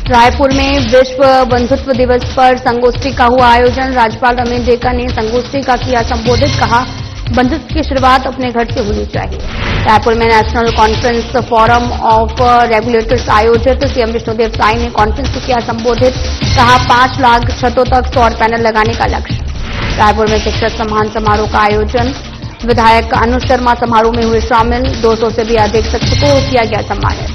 रायपुर में विश्व बंधुत्व दिवस पर संगोष्ठी का हुआ आयोजन। राज्यपाल रमेश डेका ने संगोष्ठी का किया संबोधित, कहा बंधुत्व की शुरुआत अपने घर से होनी चाहिए। रायपुर में national conference forum of regulators आयोजित। सीएम विष्णुदेव साय ने कॉन्फ्रेंस को किया संबोधित, कहा 5 लाख छतों तक सौर पैनल लगाने का लक्ष्य। रायपुर में शिक्षक सम्मान समारोह का आयोजन। विधायक अनुज शर्मा समारोह में हुए शामिल। 200 से भी अधिक शिक्षकों को किया गया सम्मानित।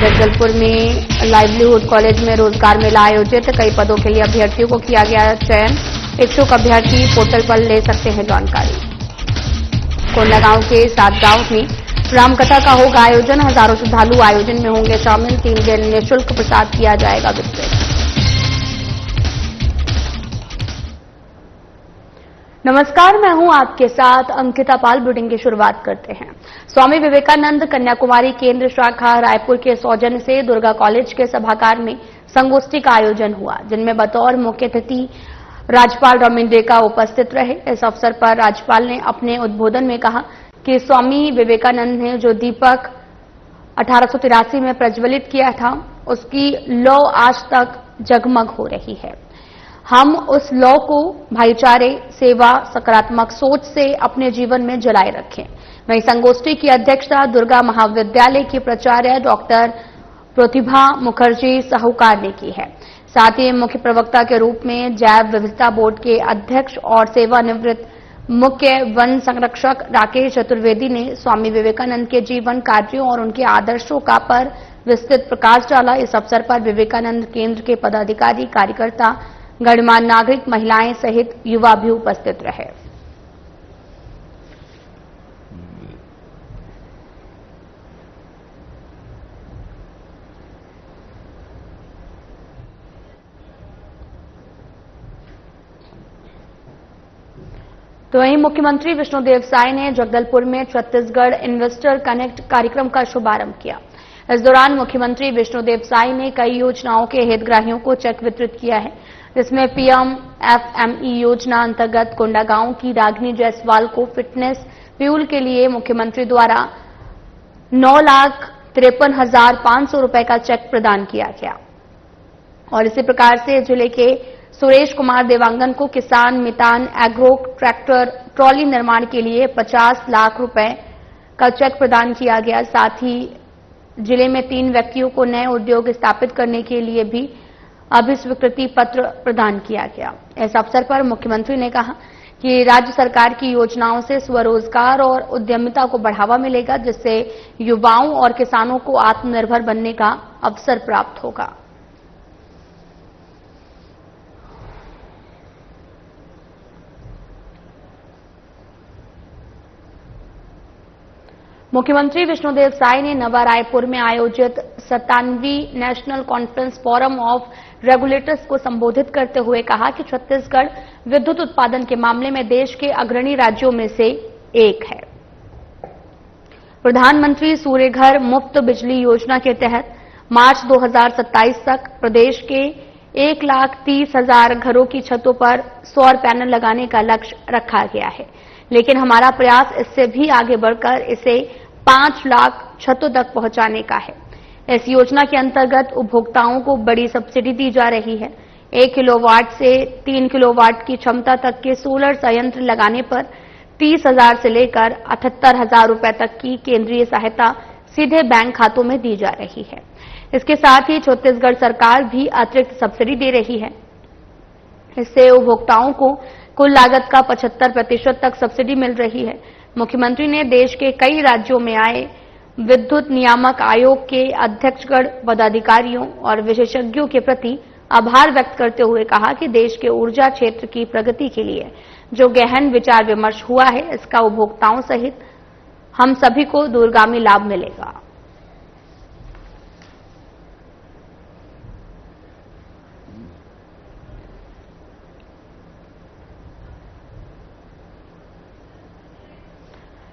जगदलपुर में लाइवलीहुड कॉलेज में रोजगार मेला आयोजित। कई पदों के लिए अभ्यर्थियों को किया गया चयन। इच्छुक अभ्यर्थी पोर्टल पर ले सकते हैं जानकारी। कोंडागांव के 7 गांव में रामकथा का होगा आयोजन। हजारों श्रद्धालु आयोजन में होंगे शामिल। 3 दिन निःशुल्क प्रसाद किया जाएगा वितरित। नमस्कार, मैं हूं आपके साथ अंकिता पाल। बुलेटिन की शुरुआत करते हैं। स्वामी विवेकानंद कन्याकुमारी केंद्र शाखा रायपुर के सौजन्य से दुर्गा कॉलेज के सभागार में संगोष्ठी का आयोजन हुआ, जिनमें बतौर मुख्य अतिथि राज्यपाल रमेश डेका उपस्थित रहे। इस अवसर पर राज्यपाल ने अपने उद्बोधन में कहा कि स्वामी विवेकानंद ने जो दीपक 1883 में प्रज्वलित किया था, उसकी लौ आज तक जगमग हो रही है। हम उस लौ को भाईचारे, सेवा, सकारात्मक सोच से अपने जीवन में जलाए रखें। वहीं संगोष्ठी की अध्यक्षता दुर्गा महाविद्यालय की प्राचार्य डॉक्टर प्रतिभा मुखर्जी साहूकार ने की है। साथ ही मुख्य प्रवक्ता के रूप में जैव विविधता बोर्ड के अध्यक्ष और सेवानिवृत्त मुख्य वन संरक्षक राकेश चतुर्वेदी ने स्वामी विवेकानंद के जीवन, कार्यों और उनके आदर्शों का पर विस्तृत प्रकाश डाला। इस अवसर पर विवेकानंद केंद्र के पदाधिकारी, कार्यकर्ता, गणमान्य नागरिक, महिलाएं सहित युवा भी उपस्थित रहे। तो वहीं मुख्यमंत्री विष्णुदेव साय ने जगदलपुर में छत्तीसगढ़ इन्वेस्टर कनेक्ट कार्यक्रम का शुभारंभ किया। इस दौरान मुख्यमंत्री विष्णुदेव साय ने कई योजनाओं के हितग्राहियों को चेक वितरित किया है, जिसमें पीएम एफएमई योजना अंतर्गत कोंडागांव की रागिनी जायसवाल को फिटनेस फ्यूल के लिए मुख्यमंत्री द्वारा 9,53,500 रुपए का चेक प्रदान किया गया। और इसी प्रकार से जिले के सुरेश कुमार देवांगन को किसान मितान एग्रो ट्रैक्टर ट्रॉली निर्माण के लिए 50 लाख रुपए का चेक प्रदान किया गया। साथ ही जिले में 3 व्यक्तियों को नए उद्योग स्थापित करने के लिए भी अभिस्वीकृति पत्र प्रदान किया गया। इस अवसर पर मुख्यमंत्री ने कहा कि राज्य सरकार की योजनाओं से स्वरोजगार और उद्यमिता को बढ़ावा मिलेगा, जिससे युवाओं और किसानों को आत्मनिर्भर बनने का अवसर प्राप्त होगा। मुख्यमंत्री विष्णुदेव साय ने नवा रायपुर में आयोजित 97वीं national conference forum of regulators को संबोधित करते हुए कहा कि छत्तीसगढ़ विद्युत उत्पादन के मामले में देश के अग्रणी राज्यों में से एक है। प्रधानमंत्री सूर्यघर मुफ्त बिजली योजना के तहत मार्च 2027 तक प्रदेश के 1,30,000 घरों की छतों पर सौर पैनल लगाने का लक्ष्य रखा गया है, लेकिन हमारा प्रयास इससे भी आगे बढ़कर इसे 5 लाख छतों तक पहुंचाने का है। इस योजना के अंतर्गत उपभोक्ताओं को बड़ी सब्सिडी दी जा रही है। 1 किलोवाट से 3 किलोवाट की क्षमता तक के सोलर संयंत्र लगाने पर 30,000 से लेकर 78,000 रुपए तक की केंद्रीय सहायता सीधे बैंक खातों में दी जा रही है। इसके साथ ही छत्तीसगढ़ सरकार भी अतिरिक्त सब्सिडी दे रही है। इससे उपभोक्ताओं को कुल लागत का 75% तक सब्सिडी मिल रही है। मुख्यमंत्री ने देश के कई राज्यों में आए विद्युत नियामक आयोग के अध्यक्षगण, पदाधिकारियों और विशेषज्ञों के प्रति आभार व्यक्त करते हुए कहा कि देश के ऊर्जा क्षेत्र की प्रगति के लिए जो गहन विचार विमर्श हुआ है, इसका उपभोक्ताओं सहित हम सभी को दूरगामी लाभ मिलेगा।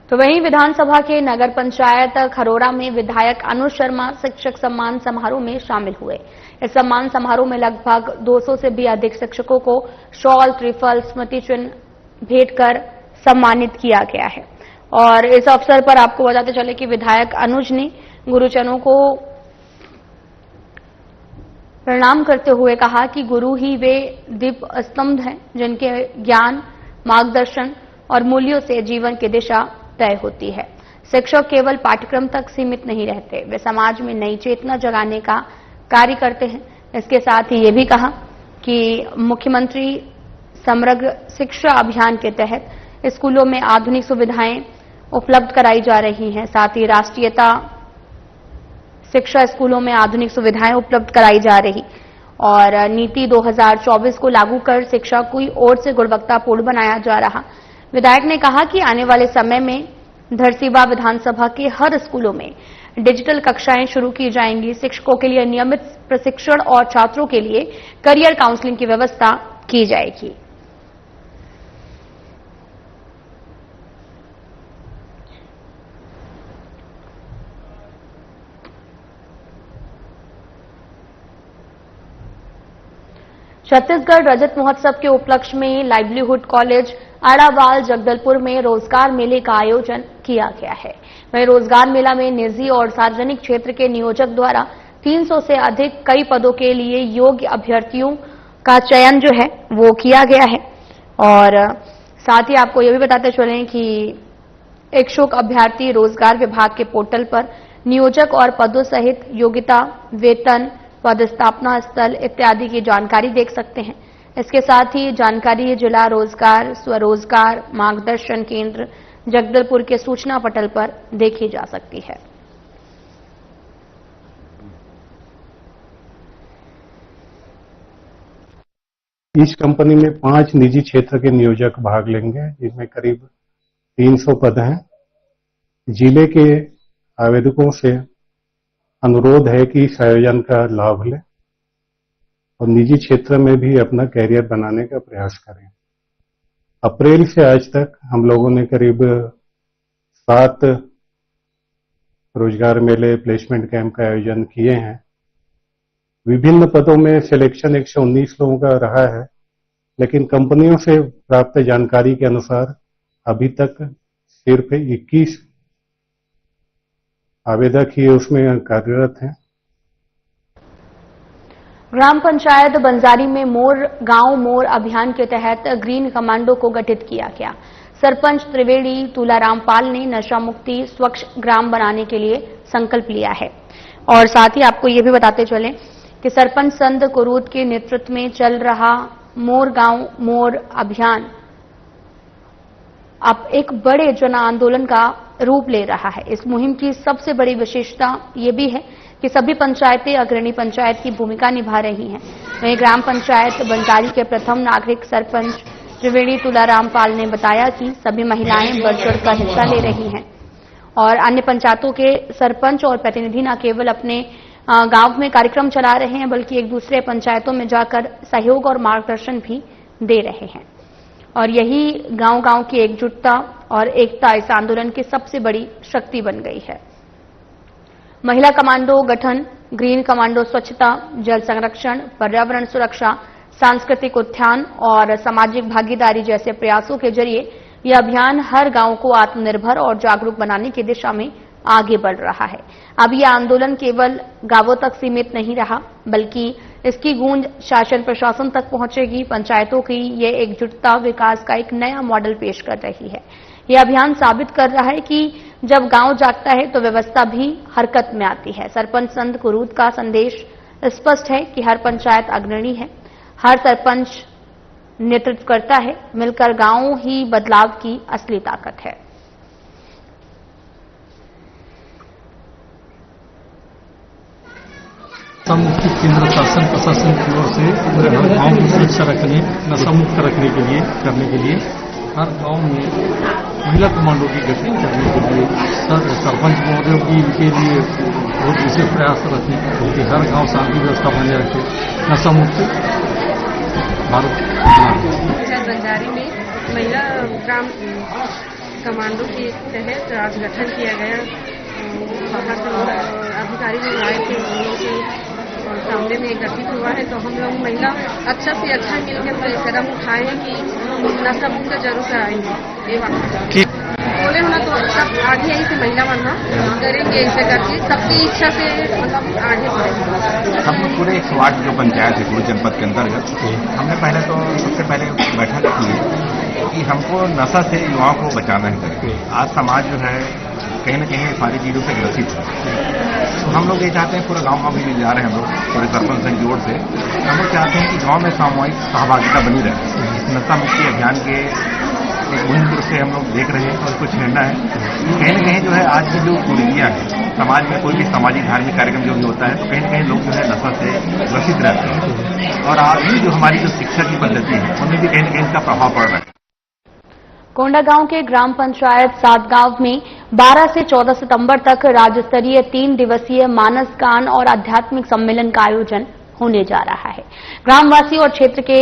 तो वहीं विधानसभा के नगर पंचायत खरोरा में विधायक अनुज शर्मा शिक्षक सम्मान समारोह में शामिल हुए। इस सम्मान समारोह में लगभग 200 से भी अधिक शिक्षकों को शॉल, त्रिफल, स्मृति चिन्ह भेंट कर सम्मानित किया गया है। और इस अवसर पर आपको बताते चले कि विधायक अनुज ने गुरुजनों को प्रणाम करते हुए कहा कि गुरु ही वे दीप स्तंभ हैं जिनके ज्ञान, मार्गदर्शन और मूल्यों से जीवन की दिशा तय होती है। शिक्षक केवल पाठ्यक्रम तक सीमित नहीं रहते, वे समाज में नई चेतना जगाने का कार्य करते हैं। इसके साथ ही ये भी कहा कि मुख्यमंत्री समग्र शिक्षा अभियान के तहत स्कूलों में आधुनिक सुविधाएं उपलब्ध कराई जा रही हैं। साथ ही राष्ट्रीयता शिक्षा स्कूलों में आधुनिक सुविधाएं उपलब्ध कराई जा रही और नीति 2024 को लागू कर शिक्षा को और से गुणवत्तापूर्ण बनाया जा रहा। विधायक ने कहा कि आने वाले समय में धरसीवा विधानसभा के हर स्कूलों में डिजिटल कक्षाएं शुरू की जाएंगी। शिक्षकों के लिए नियमित प्रशिक्षण और छात्रों के लिए करियर काउंसलिंग की व्यवस्था की जाएगी। छत्तीसगढ़ रजत महोत्सव के उपलक्ष्य में लाइवलीहुड कॉलेज आड़ावाल जगदलपुर में रोजगार मेले का आयोजन किया गया है। वहीं रोजगार मेला में निजी और सार्वजनिक क्षेत्र के नियोजक द्वारा 300 से अधिक कई पदों के लिए योग्य अभ्यर्थियों का चयन जो है वो किया गया है। और साथ ही आपको यह भी बताते चलें कि इच्छुक अभ्यर्थी रोजगार विभाग के पोर्टल पर नियोजक और पदों सहित योग्यता, वेतन, पदस्थापना स्थल इत्यादि की जानकारी देख सकते हैं। इसके साथ ही जानकारी जिला रोजगार स्वरोजगार मार्गदर्शन केंद्र जगदलपुर के सूचना पटल पर देखी जा सकती है। इस कंपनी में 5 निजी क्षेत्र के नियोजक भाग लेंगे, जिसमें करीब 300 पद हैं। जिले के आवेदकों से अनुरोध है कि इस आयोजन का लाभ लें और निजी क्षेत्र में भी अपना कैरियर बनाने का प्रयास करें। अप्रैल से आज तक हम लोगों ने करीब 7 रोजगार मेले, प्लेसमेंट कैंप का आयोजन किए हैं। विभिन्न पदों में सिलेक्शन 119 लोगों का रहा है, लेकिन कंपनियों से प्राप्त जानकारी के अनुसार अभी तक सिर्फ 21 आवेदक ही उसमें कार्यरत हैं। ग्राम पंचायत बंजारी में मोर गांव मोर अभियान के तहत ग्रीन कमांडो को गठित किया गया। सरपंच त्रिवेणी तुलाराम पाल ने नशा मुक्ति स्वच्छ ग्राम बनाने के लिए संकल्प लिया है। और साथ ही आपको ये भी बताते चलें कि सरपंच संत कुरूद के नेतृत्व में चल रहा मोर गांव मोर अभियान अब एक बड़े जन आंदोलन का रूप ले रहा है। इस मुहिम की सबसे बड़ी विशेषता ये भी है कि सभी पंचायतें अग्रणी पंचायत की भूमिका निभा रही हैं। वहीं ग्राम पंचायत बंजारी के प्रथम नागरिक सरपंच त्रिवेणी तुलाराम पाल ने बताया कि सभी महिलाएं बढ़-चढ़ कर हिस्सा ले रही हैं और अन्य पंचायतों के सरपंच और प्रतिनिधि न केवल अपने गांव में कार्यक्रम चला रहे हैं, बल्कि एक दूसरे पंचायतों में जाकर सहयोग और मार्गदर्शन भी दे रहे हैं। और यही गांव-गांव की एकजुटता और एकता इस आंदोलन की सबसे बड़ी शक्ति बन गई है। महिला कमांडो गठन, ग्रीन कमांडो स्वच्छता, जल संरक्षण, पर्यावरण सुरक्षा, सांस्कृतिक उत्थान और सामाजिक भागीदारी जैसे प्रयासों के जरिए यह अभियान हर गांव को आत्मनिर्भर और जागरूक बनाने की दिशा में आगे बढ़ रहा है। अब यह आंदोलन केवल गांवों तक सीमित नहीं रहा, बल्कि इसकी गूंज शासन प्रशासन तक पहुंचेगी। पंचायतों की ये एकजुटता विकास का एक नया मॉडल पेश कर रही है। यह अभियान साबित कर रहा है कि जब गांव जागता है तो व्यवस्था भी हरकत में आती है। सरपंच संत कुरूद का संदेश स्पष्ट है कि हर पंचायत अग्रणी है, हर सरपंच नेतृत्व करता है, मिलकर गांव ही बदलाव की असली ताकत है। मुक्ति केंद्र शासन प्रशासन की ओर से पूरे हर गाँव की सुरक्षा रखने, नशा मुक्त रखने के लिए हर गांव में महिला कमांडो की गठन करने के लिए सरपंच महोदय की इनके लिए बहुत विशेष प्रयास रखने कि हर गांव शांति व्यवस्था बने रखे, नशा मुक्त भारत। बंजारी में महिला ग्राम कमांडो के तहत आज गठन किया गया। बाहर से अधिकारी लोग आए थे, उन लोगों के सामने में गठित हुआ है। तो हम लोग महिला अच्छा से अच्छा मिलकर कदम उठाए कि नशा मुक्त जरूर कराएंगे। बोले हो ना तो सब आगे ऐसे महिला बनना करेंगे, ऐसे करके सबकी इच्छा से मतलब आगे बढ़ेंगे। हम लोग पूरे 108 जो पंचायत है पूरे जनपद के अंतर्गत, हमने पहले तो सबसे पहले बैठक की कि हमको नशा से युवाओं को बचाना है। आज समाज जो है कहीं न कहीं सारी चीजों से ग्रसित है, तो हम लोग ये चाहते हैं, पूरे गांव में भी जा रहे हैं हम लोग पूरे सरपंच संघ की ओर से, हम लोग चाहते हैं कि गांव में सामूहिक सहभागिता बनी रहे। इस नशा मुक्ति अभियान के एक मुहिम रूप से हम लोग देख रहे हैं और कुछ छेड़ना है। कहीं न कहीं जो है आज की जो कुरीतियां हैं समाज में, कोई भी सामाजिक धार्मिक कार्यक्रम जो भी होता है तो कहीं न कहीं लोग जो है नशा से ग्रसित रहते हैं, और आज की जो हमारी जो शिक्षा की पद्धति है उनमें भी कहीं न कहीं इसका प्रभाव पड़ रहा है। कोंडागांव के ग्राम पंचायत सातगांव में 12 से 14 सितंबर तक राज्य स्तरीय 3 दिवसीय मानस गान और आध्यात्मिक सम्मेलन का आयोजन होने जा रहा है। ग्रामवासी और क्षेत्र के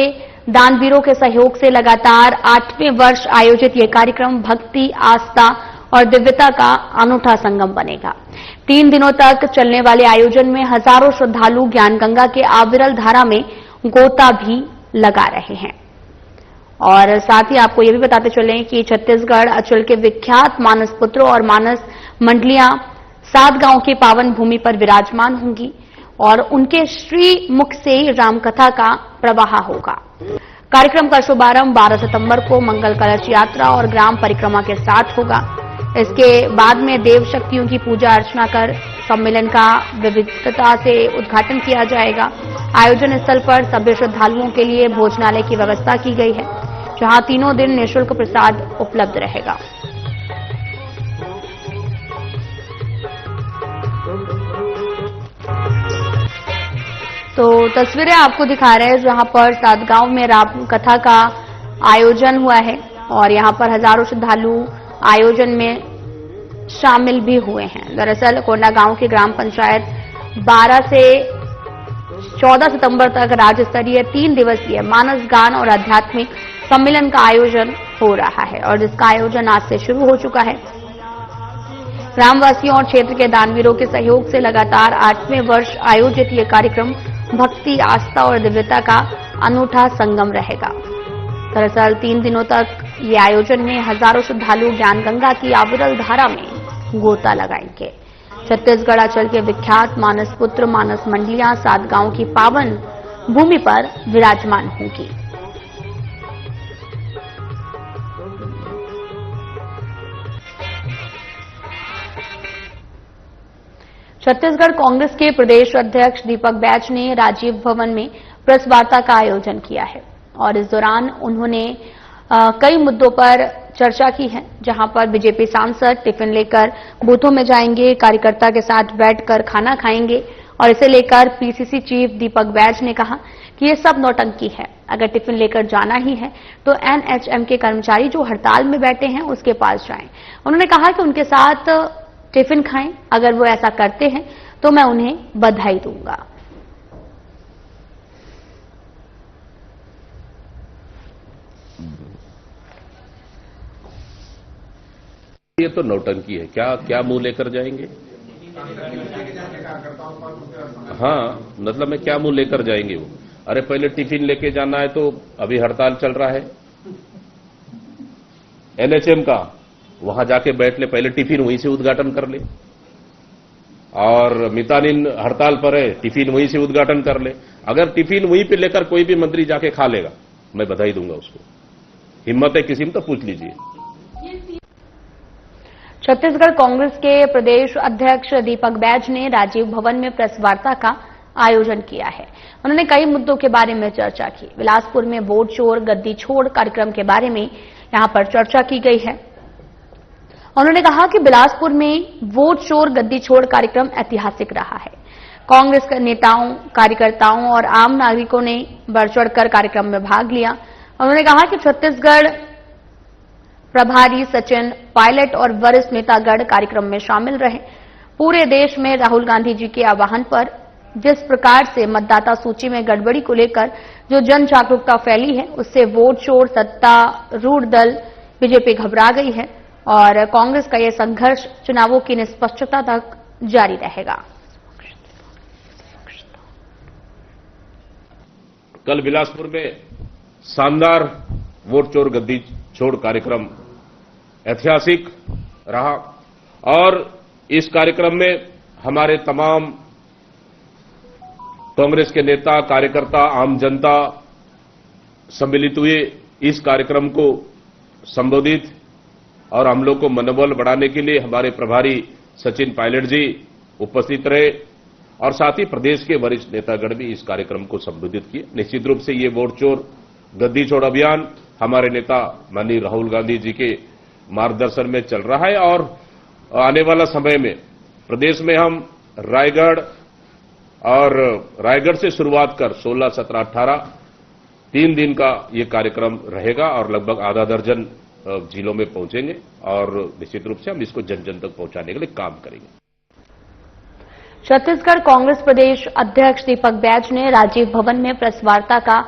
दानवीरों के सहयोग से लगातार 8वें वर्ष आयोजित यह कार्यक्रम भक्ति, आस्था और दिव्यता का अनूठा संगम बनेगा। 3 दिनों तक चलने वाले आयोजन में हजारों श्रद्धालु ज्ञानगंगा के अविरल धारा में गोता भी लगा रहे हैं। और साथ ही आपको यह भी बताते चलें कि छत्तीसगढ़ अंचल के विख्यात मानस पुत्र और मानस मंडलियां सातगांव की पावन भूमि पर विराजमान होंगी और उनके श्री मुख से रामकथा का प्रवाह होगा। कार्यक्रम का शुभारंभ 12 सितंबर को मंगल कलश यात्रा और ग्राम परिक्रमा के साथ होगा। इसके बाद में देव शक्तियों की पूजा अर्चना कर सम्मेलन का विविधता से उद्घाटन किया जाएगा। आयोजन स्थल पर सभी श्रद्धालुओं के लिए भोजनालय की व्यवस्था की गई है, जहां तीनों दिन निःशुल्क प्रसाद उपलब्ध रहेगा। तो तस्वीरें आपको दिखा रहे हैं जहां पर सातगांव में राम कथा का आयोजन हुआ है और यहां पर हजारों श्रद्धालु आयोजन में शामिल भी हुए हैं। दरअसल कोंडागांव की ग्राम पंचायत 12 से 14 सितंबर तक राज्य स्तरीय 3 दिवसीय मानस गान और आध्यात्मिक सम्मेलन का आयोजन हो रहा है और जिसका आयोजन आज से शुरू हो चुका है। ग्रामवासियों और क्षेत्र के दानवीरों के सहयोग से लगातार 8वें वर्ष आयोजित ये कार्यक्रम भक्ति, आस्था और दिव्यता का अनूठा संगम रहेगा। दरअसल 3 दिनों तक ये आयोजन में हजारों श्रद्धालु ज्ञानगंगा की अविरल धारा में गोता लगाएंगे। छत्तीसगढ़ अंचल के विख्यात मानस पुत्र मानस मंडलियां सातगांव की पावन भूमि पर विराजमान होंगी। छत्तीसगढ़ कांग्रेस के प्रदेश अध्यक्ष दीपक बैज ने राजीव भवन में प्रेस वार्ता का आयोजन किया है और इस दौरान उन्होंने कई मुद्दों पर चर्चा की है, जहां पर बीजेपी सांसद टिफिन लेकर बूथों में जाएंगे, कार्यकर्ता के साथ बैठकर खाना खाएंगे और इसे लेकर पीसीसी चीफ दीपक बैज ने कहा कि ये सब नौटंकी है। अगर टिफिन लेकर जाना ही है तो एनएचएम के कर्मचारी जो हड़ताल में बैठे हैं उसके पास जाएं। उन्होंने कहा कि उनके साथ टिफिन खाएं, अगर वो ऐसा करते हैं तो मैं उन्हें बधाई दूंगा। ये तो नौटंकी है। क्या मुंह लेकर जाएंगे? हाँ, मतलब में क्या मुंह लेकर जाएंगे वो? अरे पहले टिफिन लेके जाना है तो अभी हड़ताल चल रहा है एनएचएम का, वहां जाके बैठ ले, पहले टिफिन वहीं से उद्घाटन कर ले। और मितानिन हड़ताल पर है, टिफिन वहीं से उद्घाटन कर ले। अगर टिफिन वहीं पे लेकर कोई भी मंत्री जाके खा लेगा, मैं बधाई दूंगा उसको। हिम्मत है किसी में तो पूछ लीजिए। छत्तीसगढ़ कांग्रेस के प्रदेश अध्यक्ष दीपक बैज ने राजीव भवन में प्रेस वार्ता का आयोजन किया है। उन्होंने कई मुद्दों के बारे में चर्चा की। बिलासपुर में वोट चोर गद्दी छोड़ कार्यक्रम के बारे में यहां पर चर्चा की गई है। उन्होंने कहा कि बिलासपुर में वोट चोर गद्दी छोड़ कार्यक्रम ऐतिहासिक रहा है। कांग्रेस के नेताओं, कार्यकर्ताओं और आम नागरिकों ने बढ़ चढ़कर कार्यक्रम में भाग लिया। उन्होंने कहा कि छत्तीसगढ़ प्रभारी सचिन पायलट और वरिष्ठ नेतागण कार्यक्रम में शामिल रहे। पूरे देश में राहुल गांधी जी के आह्वान पर जिस प्रकार से मतदाता सूची में गड़बड़ी को लेकर जो जन जागरूकता फैली है, उससे वोट चोर सत्तारूढ़ दल बीजेपी घबरा गई है और कांग्रेस का यह संघर्ष चुनावों की निष्पक्षता तक जारी रहेगा। कल बिलासपुर में शानदार वोट चोर गद्दी छोड़ कार्यक्रम ऐतिहासिक रहा और इस कार्यक्रम में हमारे तमाम कांग्रेस के नेता, कार्यकर्ता, आम जनता सम्मिलित हुए इस कार्यक्रम को संबोधित और हम लोग को मनोबल बढ़ाने के लिए हमारे प्रभारी सचिन पायलट जी उपस्थित रहे और साथ ही प्रदेश के वरिष्ठ नेतागण भी इस कार्यक्रम को संबोधित किए। निश्चित रूप से ये वोट चोर गद्दी छोड़ अभियान हमारे नेता माननीय राहुल गांधी जी के मार्गदर्शन में चल रहा है और आने वाला समय में प्रदेश में हम रायगढ़ से शुरुआत कर 16, 17, 18 3 दिन का ये कार्यक्रम रहेगा और लगभग आधा दर्जन जिलों में पहुंचेंगे और निश्चित रूप से हम इसको जन जन तक पहुंचाने के लिए काम करेंगे। छत्तीसगढ़ कांग्रेस प्रदेश अध्यक्ष दीपक बैज ने राजीव भवन में प्रेस वार्ता का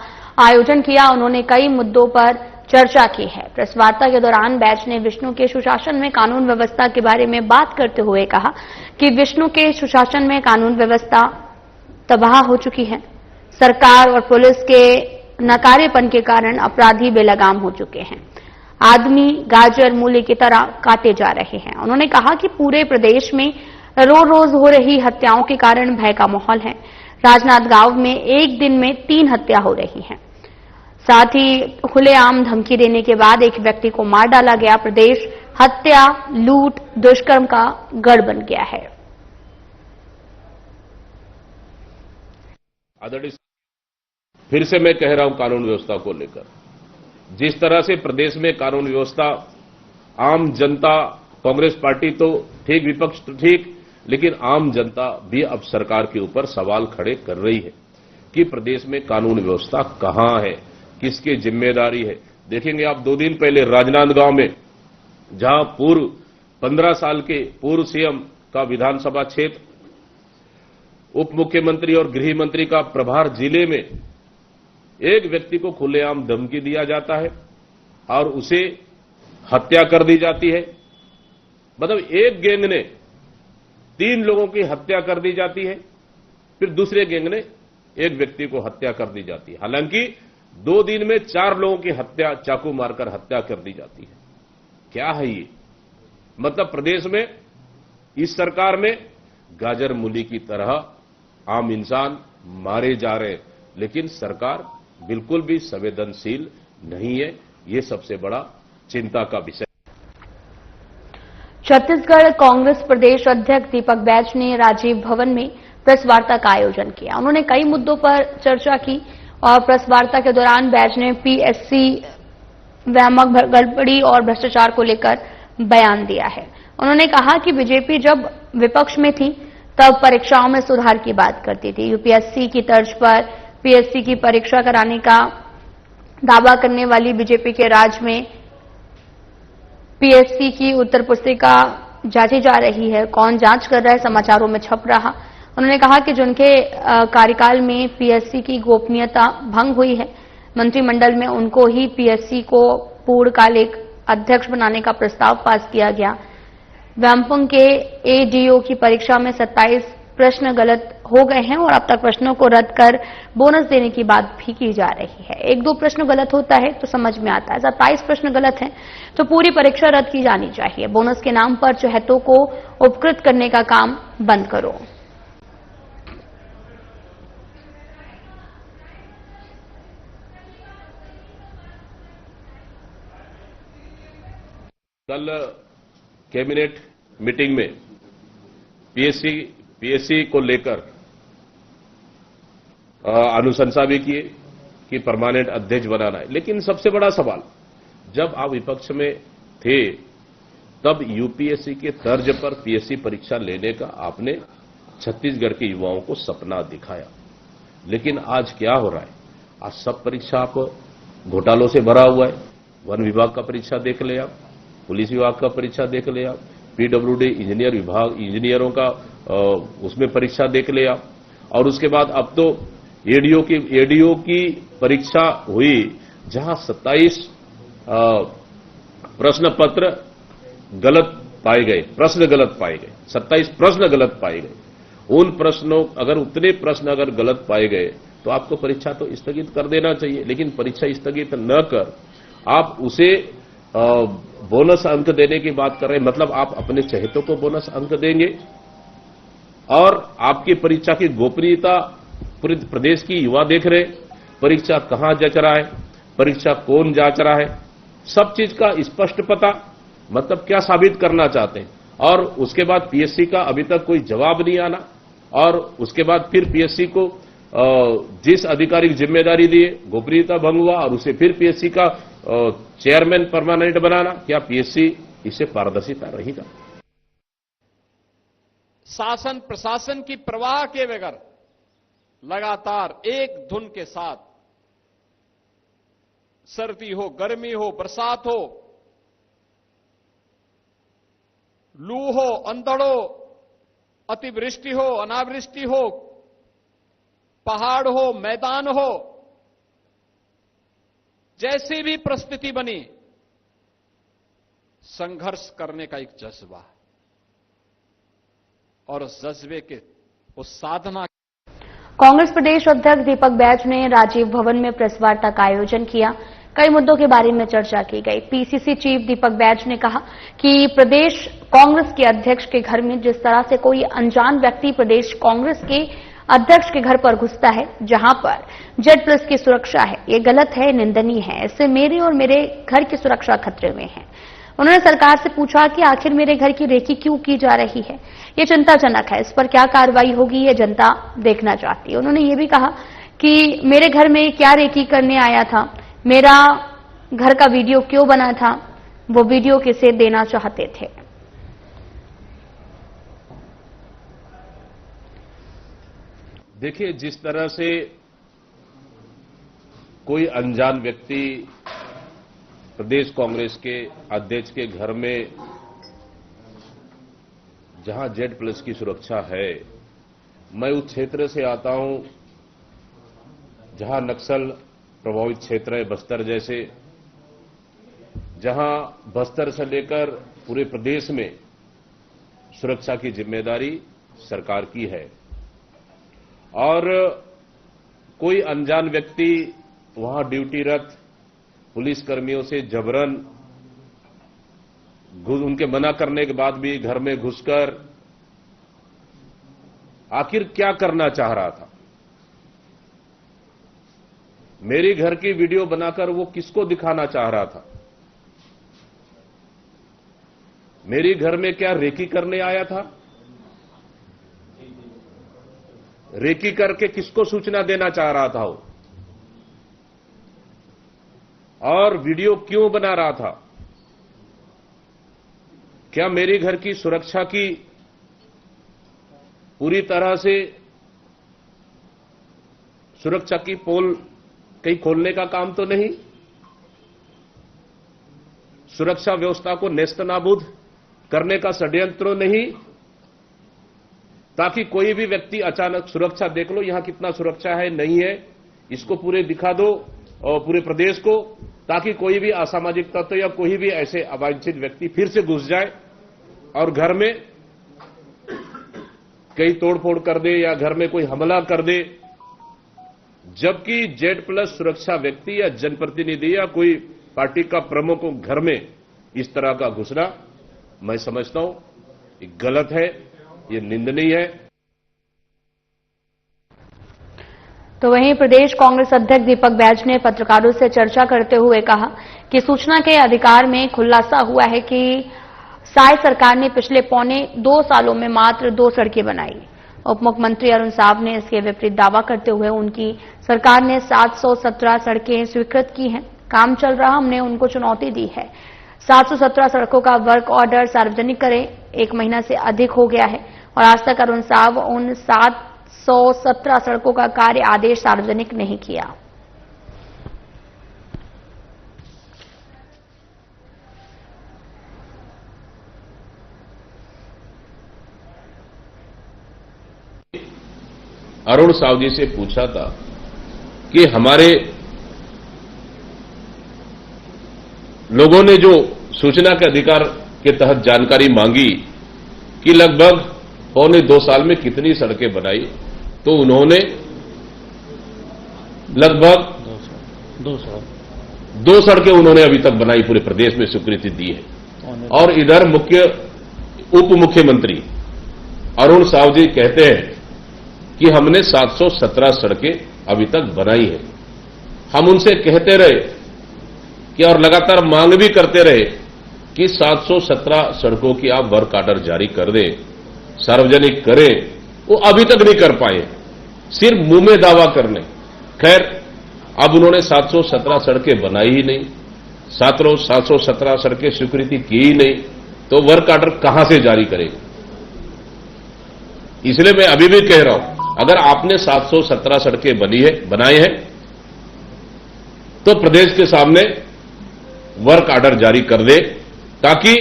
आयोजन किया। उन्होंने कई मुद्दों पर चर्चा की है। प्रेस वार्ता के दौरान बैज ने विष्णु के सुशासन में कानून व्यवस्था के बारे में बात करते हुए कहा कि विष्णु के सुशासन में कानून व्यवस्था तबाह हो चुकी है। सरकार और पुलिस के नकारेपन के कारण अपराधी बेलगाम हो चुके हैं। आदमी गाजर मूली की तरह काटे जा रहे हैं। उन्होंने कहा कि पूरे प्रदेश में रोज हो रही हत्याओं के कारण भय का माहौल है। राजनांदगांव में एक दिन में 3 हत्या हो रही हैं। साथ ही खुलेआम धमकी देने के बाद एक व्यक्ति को मार डाला गया। प्रदेश हत्या, लूट, दुष्कर्म का गढ़ बन गया है। आदरणीय, फिर से मैं कह रहा हूं कानून व्यवस्था को लेकर जिस तरह से प्रदेश में कानून व्यवस्था, आम जनता, कांग्रेस पार्टी तो ठीक, विपक्ष तो ठीक, लेकिन आम जनता भी अब सरकार के ऊपर सवाल खड़े कर रही है कि प्रदेश में कानून व्यवस्था कहां है, किसकी जिम्मेदारी है। देखेंगे आप 2 दिन पहले राजनांदगांव में जहां पूर्व 15 साल के पूर्व सीएम का विधानसभा क्षेत्र, उप मुख्यमंत्री और गृह मंत्री का प्रभार जिले में एक व्यक्ति को खुलेआम धमकी दिया जाता है और उसे हत्या कर दी जाती है। मतलब एक गैंग ने 3 लोगों की हत्या कर दी जाती है, फिर दूसरे गैंग ने एक व्यक्ति को हत्या कर दी जाती है। हालांकि 2 दिन में 4 लोगों की हत्या, चाकू मारकर हत्या कर दी जाती है। क्या है ये? मतलब प्रदेश में, इस सरकार में गाजर मूली की तरह आम इंसान मारे जा रहे हैं, लेकिन सरकार बिल्कुल भी संवेदनशील नहीं है। ये सबसे बड़ा चिंता का विषय। छत्तीसगढ़ कांग्रेस प्रदेश अध्यक्ष दीपक बैज ने राजीव भवन में प्रेस वार्ता का आयोजन किया। उन्होंने कई मुद्दों पर चर्चा की और प्रेस वार्ता के दौरान बैज ने पीएससी व्यापक गड़बड़ी और भ्रष्टाचार को लेकर बयान दिया है। उन्होंने कहा कि बीजेपी जब विपक्ष में थी तब परीक्षाओं में सुधार की बात करती थी। यूपीएससी की तर्ज पर पीएससी की परीक्षा कराने का दावा करने वाली बीजेपी के राज में पीएससी की उत्तर पुस्तिका जांची जा रही है। कौन जांच कर रहा है, समाचारों में छप रहा। उन्होंने कहा कि जिनके कार्यकाल में पीएससी की गोपनीयता भंग हुई है, मंत्रिमंडल में उनको ही पीएससी को पूर्णकालिक अध्यक्ष बनाने का प्रस्ताव पास किया गया। व्यापम के एडीओ की परीक्षा में 27 प्रश्न गलत हो गए हैं और अब तक प्रश्नों को रद्द कर बोनस देने की बात भी की जा रही है। 1-2 प्रश्न गलत होता है तो समझ में आता है, 27 प्रश्न गलत हैं तो पूरी परीक्षा रद्द की जानी चाहिए। बोनस के नाम पर चहेतों को उपकृत करने का काम बंद करो। कल कैबिनेट मीटिंग में पीएससी को लेकर अनुशंसा भी किए कि परमानेंट अध्यक्ष बनाना है। लेकिन सबसे बड़ा सवाल, जब आप विपक्ष में थे तब यूपीएससी के तर्ज पर पीएससी परीक्षा लेने का आपने छत्तीसगढ़ के युवाओं को सपना दिखाया। लेकिन आज क्या हो रहा है? आज सब परीक्षा आप घोटालों से भरा हुआ है। वन विभाग का परीक्षा देख ले आप, पुलिस विभाग का परीक्षा देख ले आप, पीडब्ल्यूडी इंजीनियरों का उसमें परीक्षा देख ले आप, और उसके बाद अब तो एडीओ की परीक्षा हुई जहां 27 प्रश्न पत्र गलत पाए गए, प्रश्न गलत पाए गए, 27 प्रश्न गलत पाए गए। उन प्रश्नों, अगर उतने प्रश्न अगर गलत पाए गए तो आपको परीक्षा तो स्थगित कर देना चाहिए। लेकिन परीक्षा स्थगित न कर आप उसे बोनस अंक देने की बात कर रहे हैं, मतलब आप अपने चहेतों को बोनस अंक देंगे और आपकी परीक्षा की गोपनीयता पूरे प्रदेश की युवा देख रहे, परीक्षा कहां जच रहा है, परीक्षा कौन जांच रहा है, सब चीज का स्पष्ट पता, मतलब क्या साबित करना चाहते हैं। और उसके बाद पीएससी का अभी तक कोई जवाब नहीं आना और उसके बाद फिर पीएससी को जिस अधिकारी की जिम्मेदारी दिए गोपनीयता भंग हुआ और उसे फिर पीएससी का चेयरमैन परमानेंट बनाना, क्या पीएससी इससे पारदर्शिता रहेगा? शासन प्रशासन की परवाह के बगैर लगातार एक धुन के साथ सर्दी हो, गर्मी हो, बरसात हो, लू हो, अंधड़ हो, अतिवृष्टि हो, अनावृष्टि हो, पहाड़ हो, मैदान हो, जैसी भी परिस्थिति बनी, संघर्ष करने का एक जज्बा है और उस जज्बे के उस साधना। कांग्रेस प्रदेश अध्यक्ष दीपक बैज ने राजीव भवन में प्रेस वार्ता का आयोजन किया। कई मुद्दों के बारे में चर्चा की गई। पीसीसी चीफ दीपक बैज ने कहा कि प्रदेश कांग्रेस के अध्यक्ष के घर में जिस तरह से कोई अनजान व्यक्ति प्रदेश कांग्रेस के अध्यक्ष के घर पर घुसता है, जहां पर जेड+ की सुरक्षा है, ये गलत है, निंदनीय है। इससे मेरे और मेरे घर की सुरक्षा खतरे में है। उन्होंने सरकार से पूछा कि आखिर मेरे घर की रेकी क्यों की जा रही है, ये चिंताजनक है, इस पर क्या कार्रवाई होगी, ये जनता देखना चाहती है। उन्होंने ये भी कहा कि मेरे घर में क्या रेकी करने आया था, मेरा घर का वीडियो क्यों बना था, वो वीडियो किसे देना चाहते थे। देखिए, जिस तरह से कोई अनजान व्यक्ति प्रदेश कांग्रेस के अध्यक्ष के घर में, जहां जेड+ की सुरक्षा है, मैं उस क्षेत्र से आता हूं जहां नक्सल प्रभावित क्षेत्र है, बस्तर जैसे, जहां बस्तर से लेकर पूरे प्रदेश में सुरक्षा की जिम्मेदारी सरकार की है और कोई अनजान व्यक्ति वहां ड्यूटीरत पुलिस कर्मियों से जबरन उनके मना करने के बाद भी घर में घुसकर आखिर क्या करना चाह रहा था। मेरी घर की वीडियो बनाकर वो किसको दिखाना चाह रहा था। मेरी घर में क्या रेकी करने आया था, रेकी करके किसको सूचना देना चाह रहा था वो, और वीडियो क्यों बना रहा था। क्या मेरे घर की सुरक्षा की पूरी तरह से सुरक्षा की पोल कहीं खोलने का काम तो नहीं, सुरक्षा व्यवस्था को नेस्तनाबूद करने का षड्यंत्र तो नहीं, ताकि कोई भी व्यक्ति अचानक सुरक्षा देख लो, यहां कितना सुरक्षा है नहीं है, इसको पूरे दिखा दो और पूरे प्रदेश को, ताकि कोई भी असामाजिक तत्व या कोई भी ऐसे अवांछित व्यक्ति फिर से घुस जाए और घर में कहीं तोड़फोड़ कर दे या घर में कोई हमला कर दे। जबकि जेड+ सुरक्षा व्यक्ति या जनप्रतिनिधि या कोई पार्टी का प्रमुख घर में इस तरह का घुसना, मैं समझता हूं ये गलत है, ये निंदनीय है। तो वहीं प्रदेश कांग्रेस अध्यक्ष दीपक बैज ने पत्रकारों से चर्चा करते हुए कहा कि सूचना के अधिकार में खुलासा हुआ है कि साय सरकार ने पिछले पौने 2 सालों में मात्र 2 सड़कें बनाई। उप मुख्यमंत्री अरुण साहब ने इसके विपरीत दावा करते हुए उनकी सरकार ने 717 सड़कें स्वीकृत की हैं, काम चल रहा, हमने उनको चुनौती दी है। 717 सड़कों का वर्क ऑर्डर सार्वजनिक करें, 1 महीना से अधिक हो गया है और आज तक अरुण साहब उन 717 सड़कों का कार्य आदेश सार्वजनिक नहीं किया। अरुण साहब जी से पूछा था कि हमारे लोगों ने जो सूचना के अधिकार के तहत जानकारी मांगी कि लगभग पौने 2 साल में कितनी सड़कें बनाई, तो उन्होंने लगभग 2 सड़कें उन्होंने अभी तक बनाई, पूरे प्रदेश में स्वीकृति दी है। और इधर उप मुख्यमंत्री अरुण साव जी कहते हैं कि हमने 717 सड़कें अभी तक बनाई है। हम उनसे कहते रहे कि और लगातार मांग भी करते रहे कि 717 सड़कों की आप वर्क ऑर्डर जारी कर दें, सार्वजनिक करें, वो अभी तक नहीं कर पाए, सिर्फ मुंह में दावा करने। खैर, अब उन्होंने 717 सड़कें बनाई ही नहीं, 717 सड़कें स्वीकृति की ही नहीं, तो वर्क ऑर्डर कहां से जारी करेंगे? इसलिए मैं अभी भी कह रहा हूं, अगर आपने 717 सड़कें बनाए हैं तो प्रदेश के सामने वर्क ऑर्डर जारी कर दे, ताकि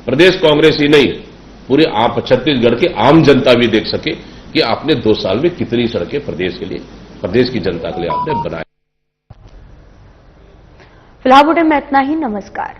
प्रदेश कांग्रेस ही नहीं, पूरे आप छत्तीसगढ़ की आम जनता भी देख सके कि आपने 2 साल में कितनी सड़कें प्रदेश के लिए, प्रदेश की जनता के लिए आपने बनाई। फिलहाल बुलेटिन में इतना ही। नमस्कार।